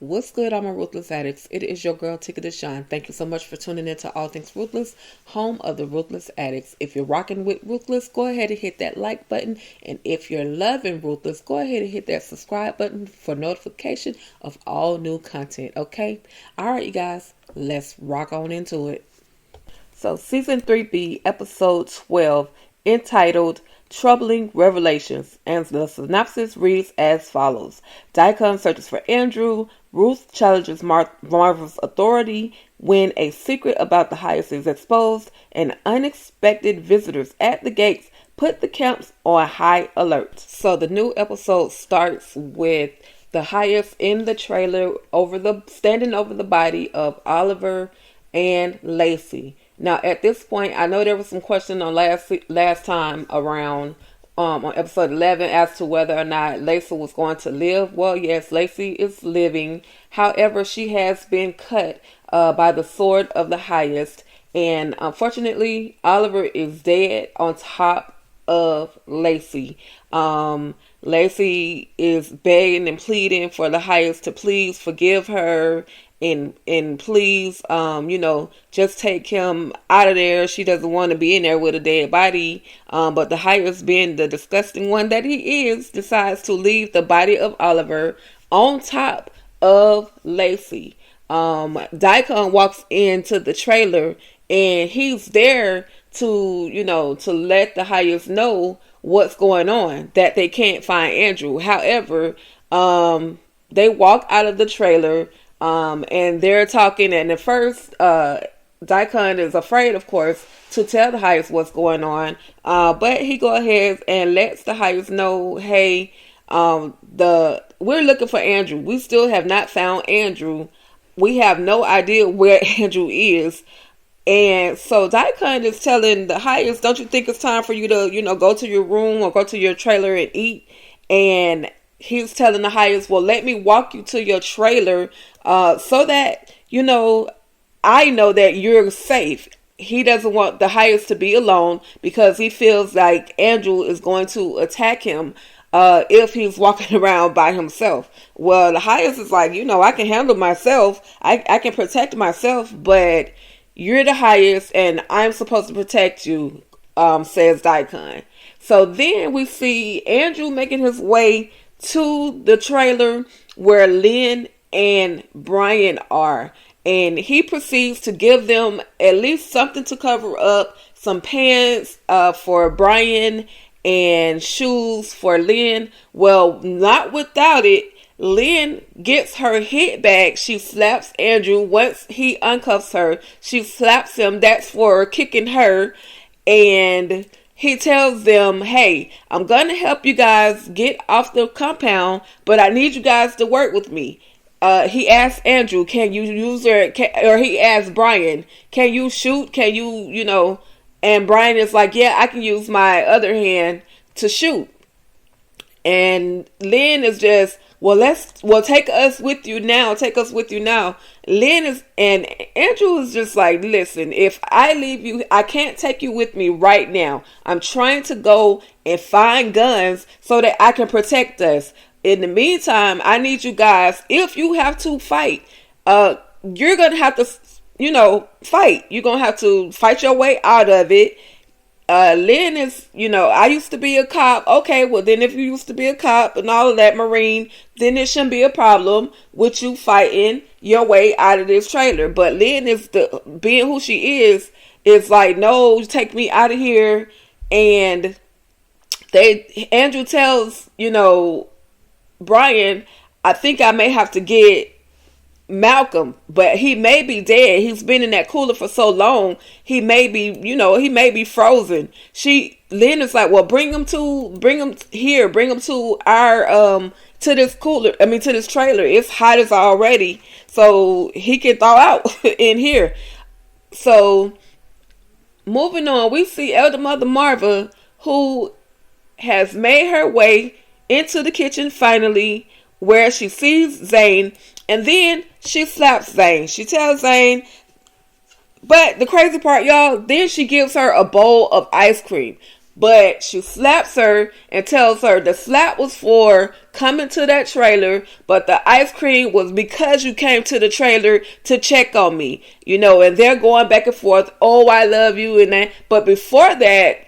What's good, all my Ruthless addicts? It is your girl, Tika Deshawn. Thank you so much for tuning in to All Things Ruthless, home of the Ruthless addicts. If you're rocking with Ruthless, go ahead and hit that like button. And if you're loving Ruthless, go ahead and hit that subscribe button for notification of all new content, okay? All right, you guys, let's rock on into it. So, Season 3B, Episode 12, entitled Troubling Revelations, and the synopsis reads as follows. Dikahn searches for Andrew. Ruth challenges Marva's authority when a secret about the highest is exposed, and unexpected visitors at the gates put the camps on high alert. So the new episode starts with the highest in the trailer standing over the body of Oliver and Lacey. Now, at this point, I know there was some question on last time around on episode 11 as to whether or not Lacey was going to live. Well, yes, Lacey is living. However, she has been cut by the sword of the highest. And unfortunately, Oliver is dead on top of Lacey. Lacey is begging and pleading for the highest to please forgive her and please, just take him out of there. She doesn't want to be in there with a dead body. But the highest, being the disgusting one that he is, decides to leave the body of Oliver on top of Lacey. Dikahn walks into the trailer and he's there to let the highest know what's going on, that they can't find Andrew. However, they walk out of the trailer, and they're talking, and at first, Dikahn is afraid, of course, to tell the highest what's going on, but he go ahead and lets the highest know, hey, we're looking for Andrew. We still have not found Andrew. We have no idea where Andrew is. And so Dikahn is telling the highest, don't you think it's time for you to, go to your room or go to your trailer and eat? And he's telling the highest, well, let me walk you to your trailer so that, I know that you're safe. He doesn't want the highest to be alone because he feels like Andrew is going to attack him if he's walking around by himself. Well, the highest is like, I can handle myself. I can protect myself, but you're the highest and I'm supposed to protect you, says Dikahn. So then we see Andrew making his way to the trailer where Lynn and Brian are. And he proceeds to give them at least something to cover up. Some pants for Brian and shoes for Lynn. Well, not without it. Lynn gets her hit back. She slaps Andrew. Once he uncuffs her, she slaps him. That's for kicking her. And he tells them, hey, I'm going to help you guys get off the compound, but I need you guys to work with me. He asked Andrew, can you use or he asked Brian, can you shoot? Can you, and Brian is like, yeah, I can use my other hand to shoot. And Lynn is just, take us with you now. Take us with you now. And Andrew is just like, listen, if I leave you, I can't take you with me right now. I'm trying to go and find guns so that I can protect us. In the meantime, I need you guys, if you have to fight, you're going to have to, fight. You're going to have to fight your way out of it. Lynn is, I used to be a cop. Okay, well then if you used to be a cop and all of that, Marine, then it shouldn't be a problem with you fighting your way out of this trailer. But Lynn is being who she is like, no, take me out of here. And Andrew tells, Brian, I think I may have to get Malcolm, but he may be dead. He's been in that cooler for so long. He may be frozen. Lynn is like, well, bring him here. Bring him to our, to this cooler. To this trailer. It's hot as already. So he can thaw out in here. So moving on, we see Elder Mother Marva, who has made her way into the kitchen finally, where she sees Zane. And then she slaps Zane. She tells Zane, but the crazy part, y'all, then she gives her a bowl of ice cream. But she slaps her and tells her the slap was for coming to that trailer, but the ice cream was because you came to the trailer to check on me. And they're going back and forth. Oh, I love you and that. But before that,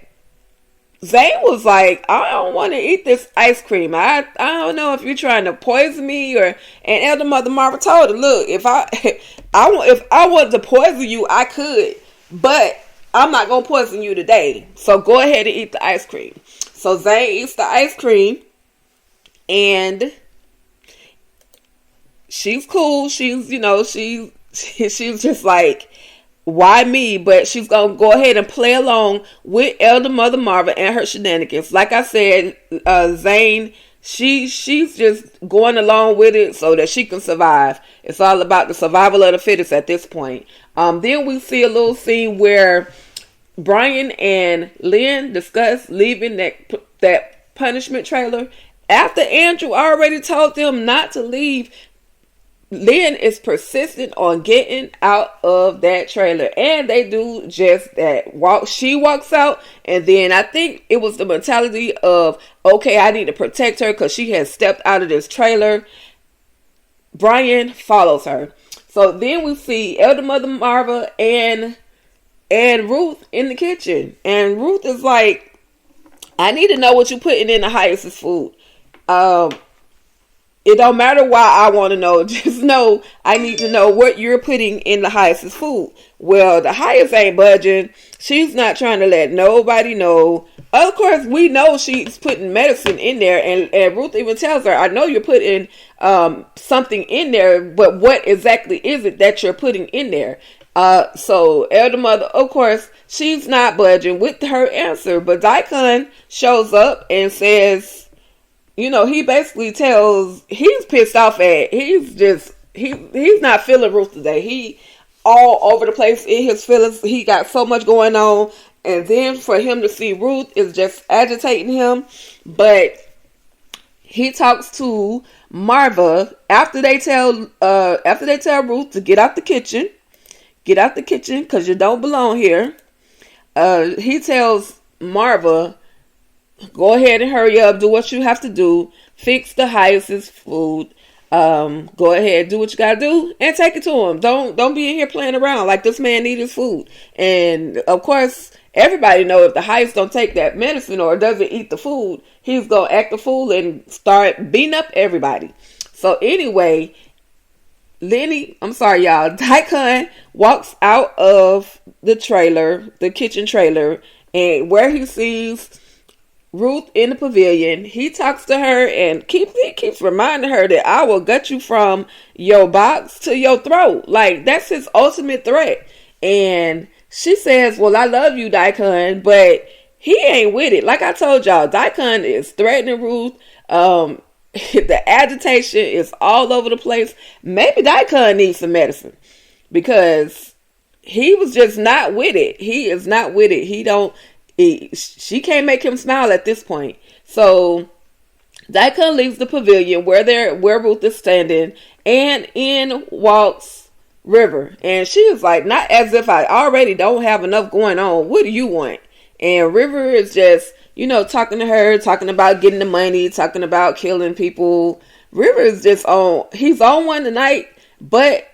Zane was like, I don't want to eat this ice cream. I don't know if you're trying to poison me and Elder Mother Marva told her, look, if I wanted to poison you, I could, but I'm not going to poison you today. So go ahead and eat the ice cream. So Zane eats the ice cream and she's cool. She's just like, why me? But she's going to go ahead and play along with Elder Mother Marva and her shenanigans. Like I said, Zane, she's just going along with it so that she can survive. It's all about the survival of the fittest at this point. Then we see a little scene where Brian and Lynn discuss leaving that punishment trailer. After Andrew already told them not to leave, Lynn is persistent on getting out of that trailer, and they do just that. She walks out, and then I think it was the mentality of, okay, I need to protect her because she has stepped out of this trailer. Brian follows her. So then we see Elder Mother Marva and Ruth in the kitchen, and Ruth is like, I need to know what you're putting in the Highest's food. It don't matter why I want to know. Just know I need to know what you're putting in the Highest's food. Well, the Highest ain't budging. She's not trying to let nobody know. Of course, we know she's putting medicine in there. And Ruth even tells her, I know you're putting something in there, but what exactly is it that you're putting in there? So Elder Mother, of course, she's not budging with her answer. But Dikahn shows up and says, he basically tells, he's pissed off he's not feeling Ruth today. He all over the place in his feelings. He got so much going on. And then for him to see Ruth is just agitating him. But he talks to Marva after they tell Ruth to get out the kitchen. Get out the kitchen because you don't belong here. He tells Marva, go ahead and hurry up. Do what you have to do. Fix the Highest's food. Go ahead, do what you gotta do, and take it to him. Don't be in here playing around like this man needs his food. And of course, everybody know if the Highest don't take that medicine or doesn't eat the food, he's gonna act a fool and start beating up everybody. So anyway, Dikahn walks out of the kitchen trailer, and where he sees Ruth in the pavilion, he talks to her and keeps reminding her that I will gut you from your box to your throat. Like, that's his ultimate threat. And she says, well, I love you, Dikahn, but he ain't with it. Like I told y'all, Dikahn is threatening Ruth. The agitation is all over the place. Maybe Dikahn needs some medicine because he was just not with it. He is not with it. She can't make him smile at this point. So Dikahn leaves the pavilion where Ruth is standing, and in walks River. And she is like, not as if I already don't have enough going on. What do you want? And River is just, talking to her, talking about getting the money, talking about killing people. River is just he's on one tonight, but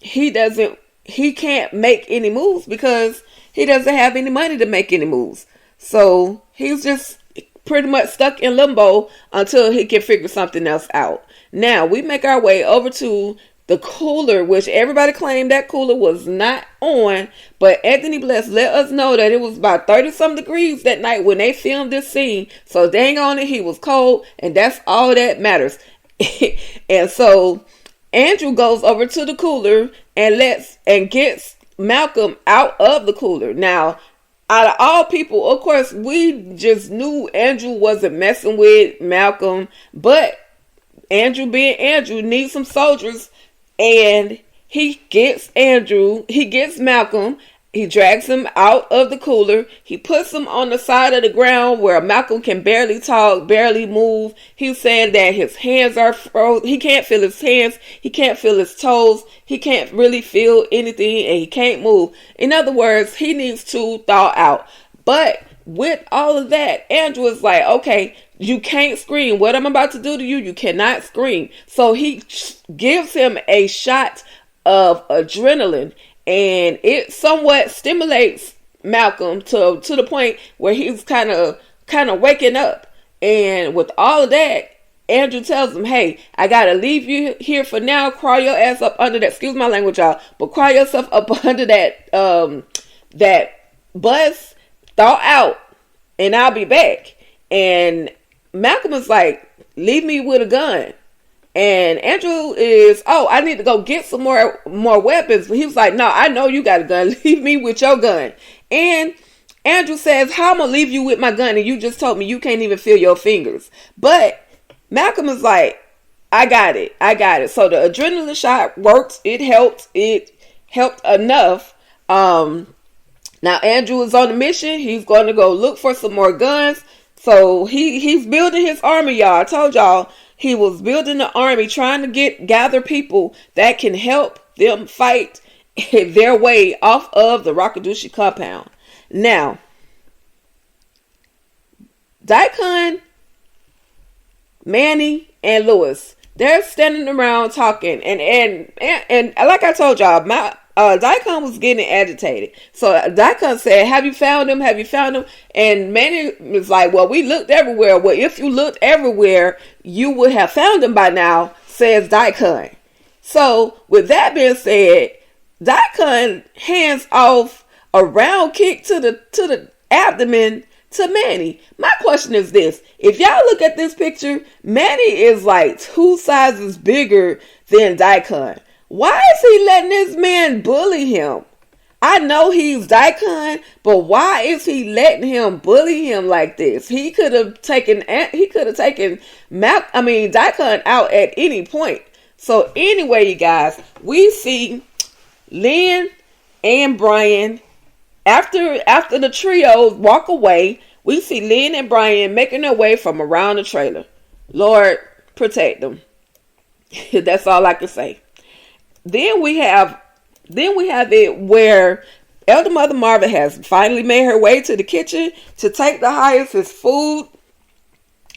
he can't make any moves because he doesn't have any money to make any moves. So he's just pretty much stuck in limbo until he can figure something else out. Now we make our way over to the cooler, which everybody claimed that cooler was not on, but Anthony Bless let us know that it was about 30-some degrees that night when they filmed this scene. So dang on it, he was cold, and that's all that matters. And so Andrew goes over to the cooler and gets Malcolm out of the cooler. Now, out of all people, of course, we just knew Andrew wasn't messing with Malcolm, but Andrew being Andrew needs some soldiers. And he gets Malcolm, he drags him out of the cooler, he puts him on the side of the ground where Malcolm can barely talk, barely move. He's saying that his hands are frozen, he can't feel his hands, he can't feel his toes, he can't really feel anything, and he can't move. In other words, he needs to thaw out. But with all of that, Andrew is like, okay, you can't scream. What I'm about to do to you, you cannot scream. So he gives him a shot of adrenaline, and it somewhat stimulates Malcolm to the point where he's kind of waking up. And with all of that, Andrew tells him, hey, I gotta leave you here for now. Crawl your ass up under that, excuse my language, y'all, but crawl yourself up under that that bus, thaw out, and I'll be back. And Malcolm is like, leave me with a gun. And Andrew is, oh, I need to go get some more weapons. But he was like, no, I know you got a gun. Leave me with your gun. And Andrew says, how am I gonna leave you with my gun? And you just told me you can't even feel your fingers. But Malcolm is like, I got it. So the adrenaline shot works. It helped enough. Now Andrew is on a mission. He's going to go look for some more guns. So he's building his army, y'all. I told y'all he was building the army, trying to gather people that can help them fight their way off of the Rakadushi compound. Now, Dikahn, Manny, and Lewis, they're standing around talking, and like I told y'all, Dikahn was getting agitated. So Dikahn said, have you found him? And Manny was like, well, we looked everywhere. Well, if you looked everywhere, you would have found him by now, says Dikahn. So with that being said, Dikahn hands off a round kick to the abdomen to Manny. My question is this. If y'all look at this picture, Manny is like 2 sizes bigger than Dikahn. Why is he letting this man bully him? I know he's Dikahn, but why is he letting him bully him like this? He could have taken Dikahn out at any point. So anyway, you guys, we see Lynn and Brian after the trio walk away. We see Lynn and Brian making their way from around the trailer. Lord, protect them. That's all I can say. Then we have it where Elder Mother Marva has finally made her way to the kitchen to take the highest his food.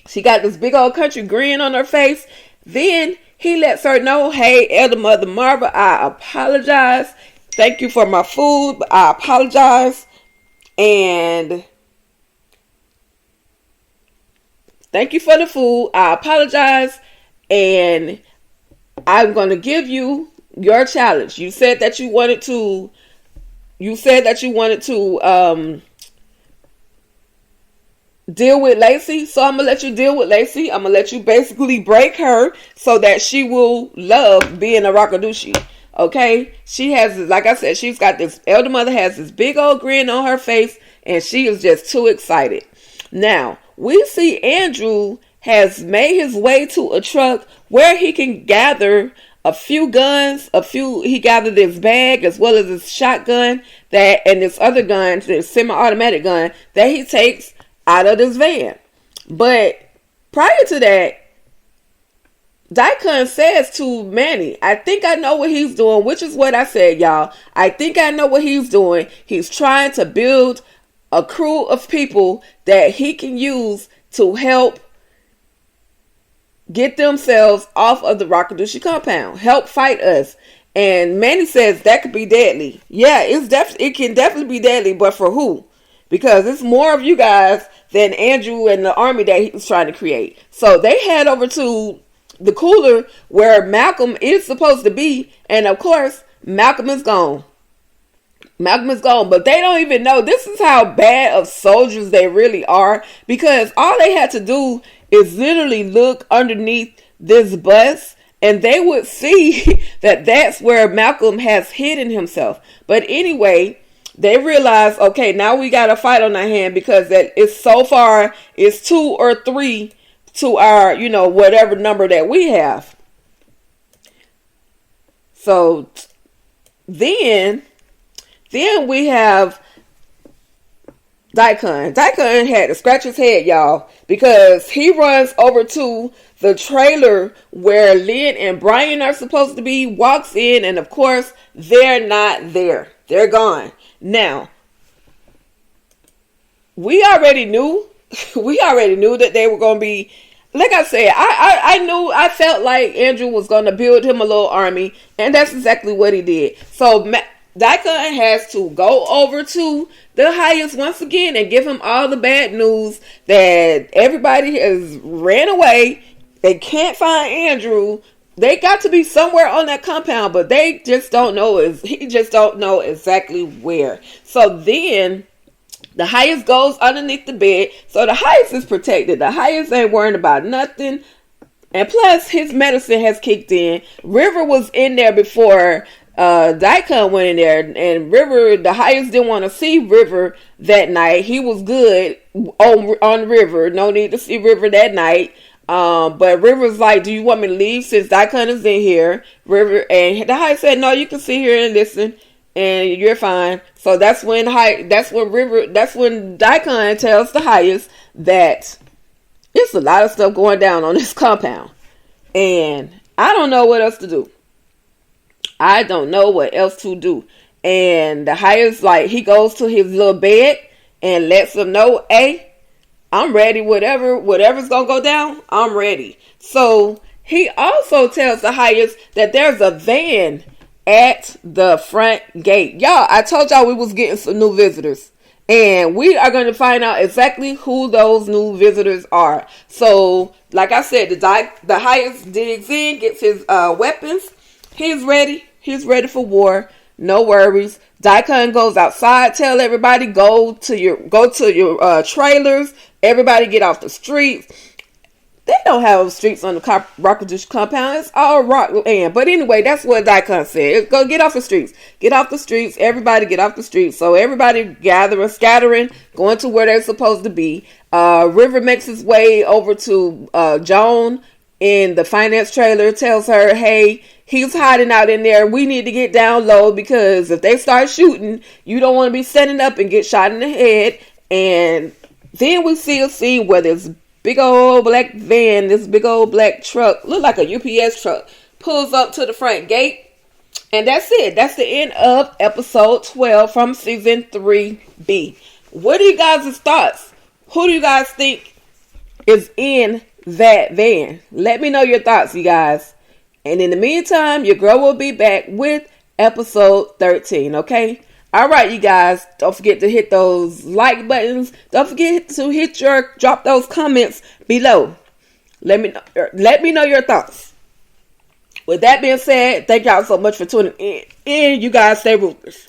She got this big old country grin on her face. Then he lets her know, hey, Elder Mother Marva, I apologize. Thank you for my food, but I apologize. And thank you for the food. I apologize. And I'm going to give you your challenge. You said that you wanted to deal with Lacey, so I'm gonna let you deal with Lacey. I'm gonna let you basically break her so that she will love being a Rakadushi. Okay? She has, like I said, she's got this, Elder Mother has this big old grin on her face, and she is just too excited. Now, we see Andrew has made his way to a truck where he can gather a few guns. He gathered his bag as well as his shotgun and this other gun, this semi-automatic gun that he takes out of this van. But prior to that, Dikahn says to Manny, I think I know what he's doing, which is what I said, y'all. I think I know what he's doing. He's trying to build a crew of people that he can use to help get themselves off of the Rakadushi compound. Help fight us. And Manny says that could be deadly. Yeah, it can definitely be deadly, but for who? Because it's more of you guys than Andrew and the army that he was trying to create. So they head over to the cooler where Malcolm is supposed to be. And of course, Malcolm is gone. But they don't even know. This is how bad of soldiers they really are. Because all they had to do is literally look underneath this bus, and they would see that that's where Malcolm has hidden himself. But anyway, they realize, okay, now we got a fight on our hand because that is so far it's 2 or 3 to our, whatever number that we have. So then we have Dikahn. Dikahn had to scratch his head, y'all, because he runs over to the trailer where Lynn and Brian are supposed to be, walks in, and of course, they're not there. They're gone. Now, we already knew. We already knew that they were going to be. Like I said, I felt like Andrew was going to build him a little army, and that's exactly what he did. So Dikahn has to go over to the highest once again and give him all the bad news that everybody has ran away. They can't find Andrew. They got to be somewhere on that compound, but they just don't know. He just don't know exactly where. So then the highest goes underneath the bed. So the highest is protected. The highest ain't worrying about nothing. And plus, his medicine has kicked in. River was in there before Dikahn went in there. And River, the highest didn't want to see River that night. He was good on River. No need to see River that night. But River's like, do you want me to leave since Dikahn is in here? River, and the highest said, no, you can sit here and listen. And you're fine. So that's when Dikahn tells the highest that it's a lot of stuff going down on this compound. And I don't know what else to do. I don't know what else to do. And the highest, like, he goes to his little bed and lets them know, hey, I'm ready. Whatever's going to go down, I'm ready. So he also tells the highest that there's a van at the front gate. Y'all, I told y'all we was getting some new visitors. And we are going to find out exactly who those new visitors are. So, like I said, the highest digs in, gets his weapons. He's ready. He's ready for war. No worries. Dikahn goes outside. Tell everybody, go to your trailers. Everybody get off the streets. They don't have streets on the Rockledge compound. It's all rock land. But anyway, that's what Dikahn said. Go get off the streets. Get off the streets. Everybody get off the streets. So everybody scattering, going to where they're supposed to be. River makes his way over to Joan in the finance trailer. Tells her, hey, he's hiding out in there. We need to get down low because if they start shooting, you don't want to be standing up and get shot in the head. And then we see a scene where there's big old black van, this big old black truck, look like a UPS truck, pulls up to the front gate. And that's it. That's the end of episode 12 from season 3B. What are you guys' thoughts? Who do you guys think is in that van? Let me know your thoughts, you guys. And in the meantime, your girl will be back with episode 13, okay? All right, you guys, don't forget to hit those like buttons. Don't forget to drop those comments below. Let me know your thoughts. With that being said, thank y'all so much for tuning in. And you guys stay ruthless.